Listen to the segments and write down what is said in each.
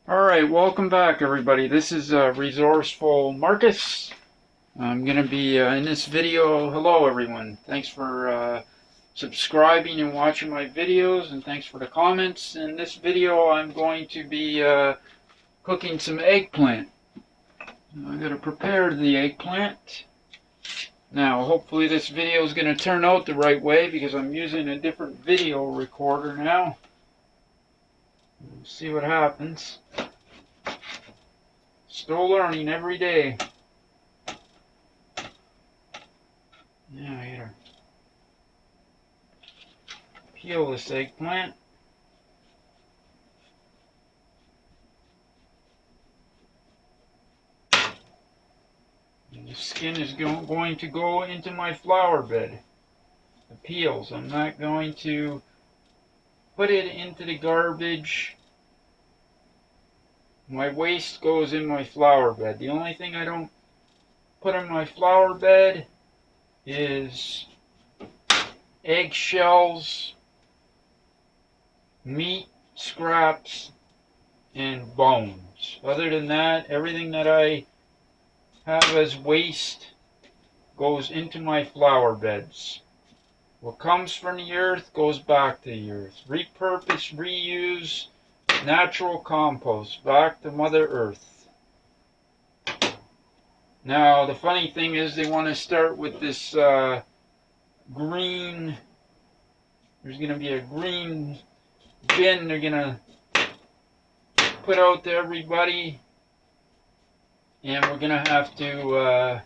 Alright, welcome back everybody. This is Resourceful Marcus. I'm going to be in this video. Hello everyone. Thanks for subscribing and watching my videos, and thanks for the comments. In this video I'm going to be cooking some eggplant. I'm going to prepare the eggplant. Now hopefully this video is going to turn out the right way because I'm using a different video recorder now. We'll see what happens. Still learning every day. Now I gotta peel this eggplant. And the skin is going to go into my flower bed. The peels. I'm not going to put it into the garbage. My waste goes in my flower bed. The only thing I don't put in my flower bed is eggshells, meat scraps, and bones. Other than that, everything that I have as waste goes into my flower beds. What comes from the earth goes back to the earth. Repurpose, reuse, natural compost, back to Mother Earth. Now, the funny thing is they want to start with this green, there's going to be a green bin they're going to put out to everybody, and we're going to have to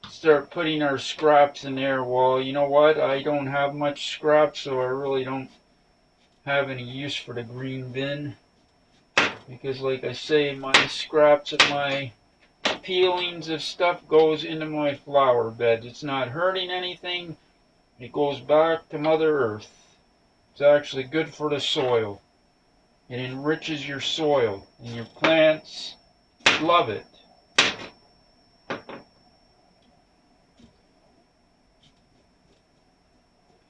start putting our scraps in there. Well, you know what, I don't have much scraps, so I really don't have any use for the green bin, because like I say, my scraps of my peelings of stuff goes into my flower bed. It's not hurting anything. It goes back to Mother Earth. It's actually good for the soil. It enriches your soil, and your plants love it.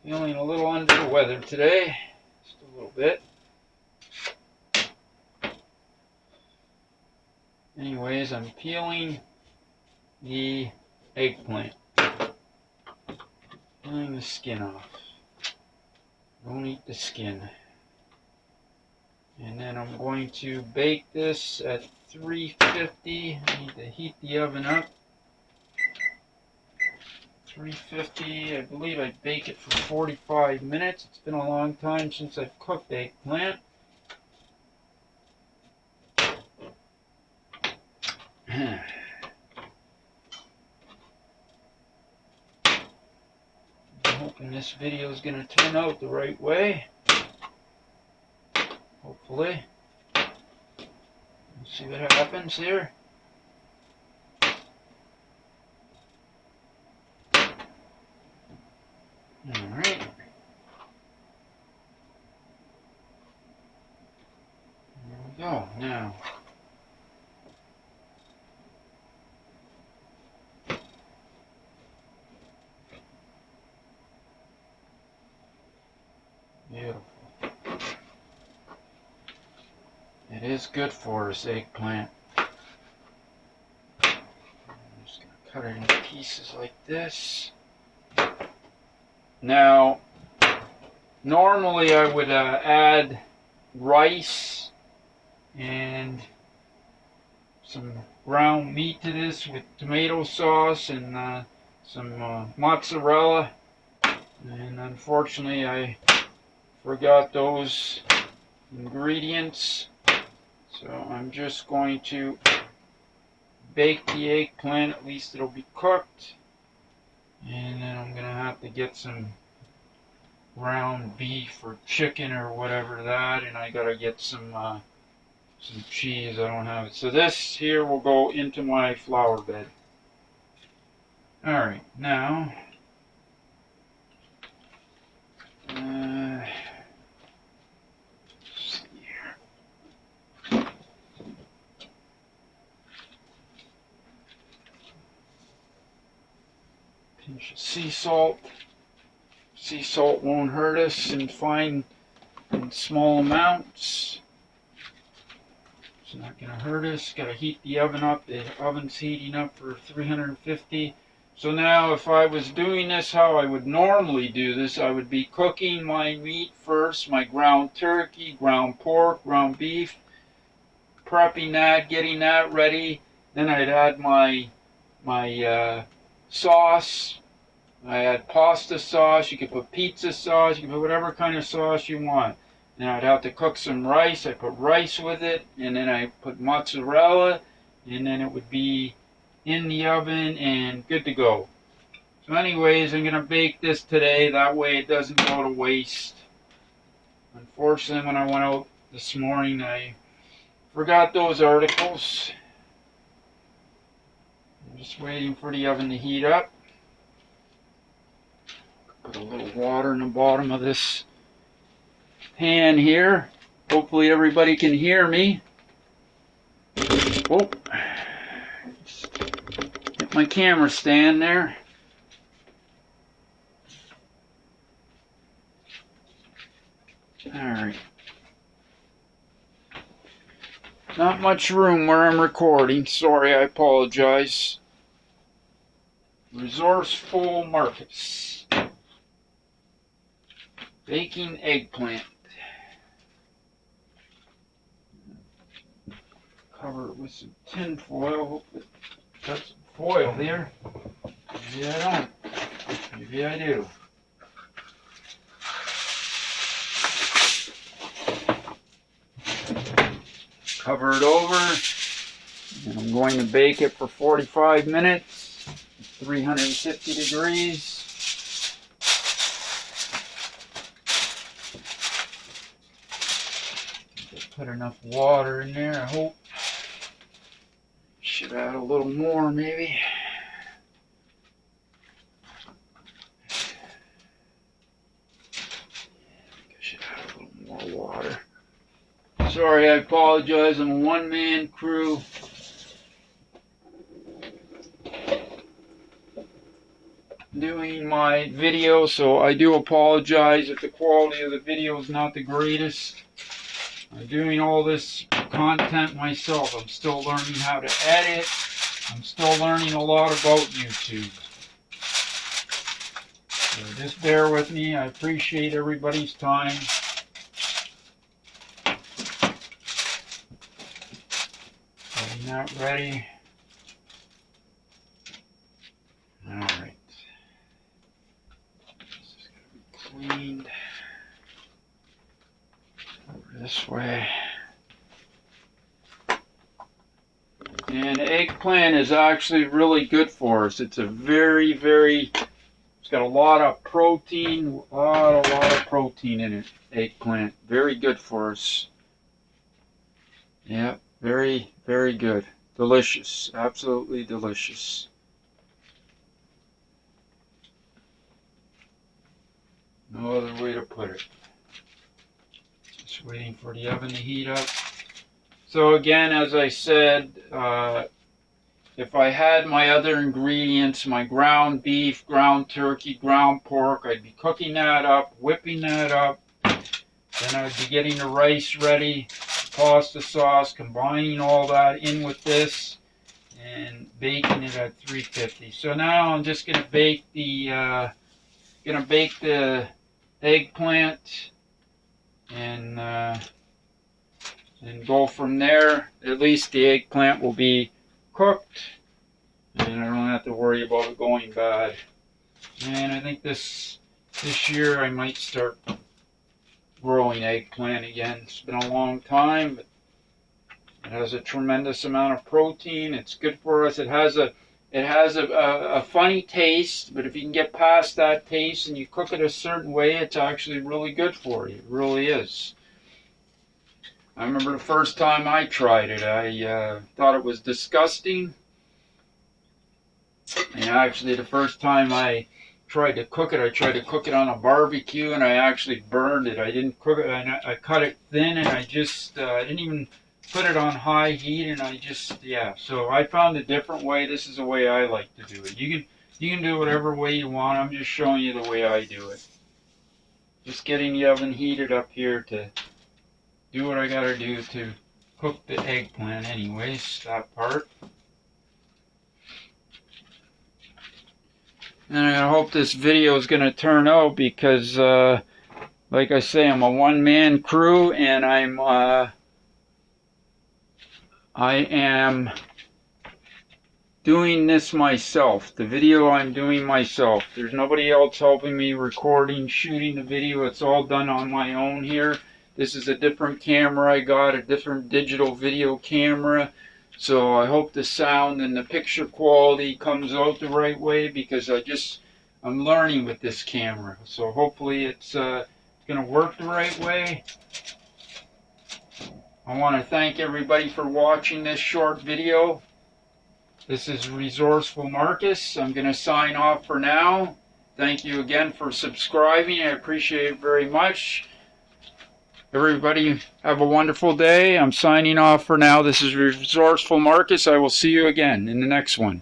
Feeling a little under the weather today. Just a little bit. Anyways, I'm peeling the eggplant. Peeling the skin off. Don't eat the skin. And then I'm going to bake this at 350. I need to heat the oven up. 350, I believe I bake it for 45 minutes. It's been a long time since I've cooked eggplant. I'm hoping this video is going to turn out the right way. Hopefully. Let's see what happens here. Alright. There we go. Now. Beautiful. It is good for us, eggplant. I'm just going to cut it into pieces like this. Now, normally I would add rice and some ground meat to this with tomato sauce and some mozzarella. And unfortunately I forgot those ingredients. So I'm just going to bake the eggplant. At least it'll be cooked. And then I'm going to have to get some ground beef or chicken or whatever that. And I got to get some cheese. I don't have it. So this here will go into my flower bed. Alright, now pinch of sea salt. Sea salt won't hurt us in small amounts. not going to hurt us. Got to heat the oven up. The oven's heating up for 350. So now if I was doing this how I would normally do this, I would be cooking my meat first, my ground turkey, ground pork, ground beef, prepping that, getting that ready. Then I'd add my sauce. I add pasta sauce. You could put pizza sauce. You can put whatever kind of sauce you want. Then I'd have to cook some rice. I put rice with it, and then I put mozzarella, and then it would be in the oven and good to go. So anyways, I'm going to bake this today. That way it doesn't go to waste. Unfortunately, when I went out this morning, I forgot those articles. I'm just waiting for the oven to heat up. Put a little water in the bottom of this pan here. Hopefully everybody can hear me. Oh, get my camera stand there. Alright. Not much room where I'm recording. Sorry, I apologize. Resourceful Marcus. Baking eggplant. Cover it with some tin foil. Hope it got some foil there. Maybe I don't. Maybe I do. Cover it over, and I'm going to bake it for 45 minutes, 350 degrees. Put enough water in there, I hope. Should add a little more, maybe. I should add a little more water. Sorry, I apologize. I'm a one-man crew. Doing my video, so I do apologize if the quality of the video is not the greatest. I'm doing all this content myself. I'm still learning how to edit. I'm still learning a lot about YouTube. So just bear with me. I appreciate everybody's time. Getting that ready. Alright. This is going to be cleaned. Over this way. And eggplant is actually really good for us. It's a it's got a lot of protein, a lot of protein in it, eggplant. Very good for us. Yeah, very good. Delicious, absolutely delicious. No other way to put it. Just waiting for the oven to heat up. So again, as I said, if I had my other ingredients, my ground beef, ground turkey, ground pork, I'd be cooking that up, whipping that up. Then I'd be getting the rice ready, pasta sauce, combining all that in with this, and baking it at 350. So now I'm just going to bake the eggplant and go from there. At least the eggplant will be cooked, and I don't have to worry about it going bad. And I think this year I might start growing eggplant again. It's been a long time, but it has a tremendous amount of protein. It's good for us. It has a funny taste, but if you can get past that taste and you cook it a certain way, it's actually really good for you. It really is. I remember the first time I tried it, I thought it was disgusting. And actually, the first time I tried to cook it, I tried to cook it on a barbecue, and I actually burned it. I didn't cook it. I cut it thin, and I just didn't even put it on high heat, and I just, yeah. So I found a different way. This is the way I like to do it. You can do whatever way you want. I'm just showing you the way I do it. Just getting the oven heated up here to do what I gotta do to cook the eggplant anyways, that part. And I hope this video is going to turn out because, like I say, I'm a one-man crew and I am doing this myself. The video I'm doing myself. There's nobody else helping me recording, shooting the video. It's all done on my own here. This is a different camera I got, a different digital video camera. So I hope the sound and the picture quality comes out the right way because I'm learning with this camera. So hopefully it's going to work the right way. I want to thank everybody for watching this short video. This is Resourceful Marcus. I'm going to sign off for now. Thank you again for subscribing. I appreciate it very much. Everybody have a wonderful day. I'm signing off for now. This is Resourceful Marcus. I will see you again in the next one.